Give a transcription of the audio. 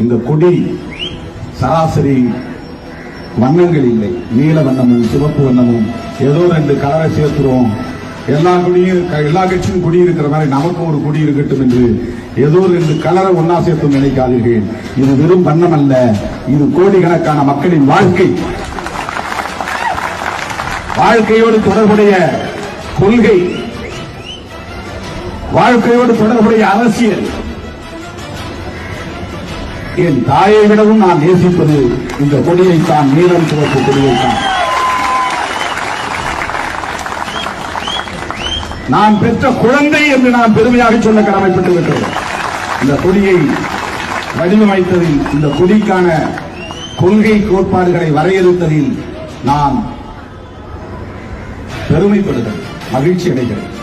இந்த கொடி சராசரி வண்ணங்கள் இல்லை. நீல வண்ணமும் சிவப்பு வண்ணமும் ஏதோ ரெண்டு கலரை சேர்த்துருவோம். எல்லா கட்சியும் கொடி இருக்கிற மாதிரி நமக்கு ஒரு கொடி இருக்கட்டும் என்று ஏதோ ரெண்டு கலரை ஒன்னா சேர்த்து நினைக்காதீர்கள். இது வெறும் வண்ணம் அல்ல, இது கோடிக்கணக்கான மக்களின் வாழ்க்கை, வாழ்க்கையோடு தொடர்புடைய கொள்கை, வாழ்க்கையோடு தொடர்புடைய அரசியல். என் தாயை விடவும் நான் நேசிப்பது இந்த கொடியைத்தான், நீலம் சிவப்பு கொடியைத்தான். நான் பெற்ற குழந்தை என்று நான் பெருமையாக சொல்ல கடமைப்பட்டிருக்கிறேன். இந்த கொடியை வடிவமைத்ததில், இந்த கொடிக்கான கொள்கை கோட்பாடுகளை வரையறுத்ததில் நான் பெருமைப்படுகிறேன், மகிழ்ச்சி அடைகிறேன்.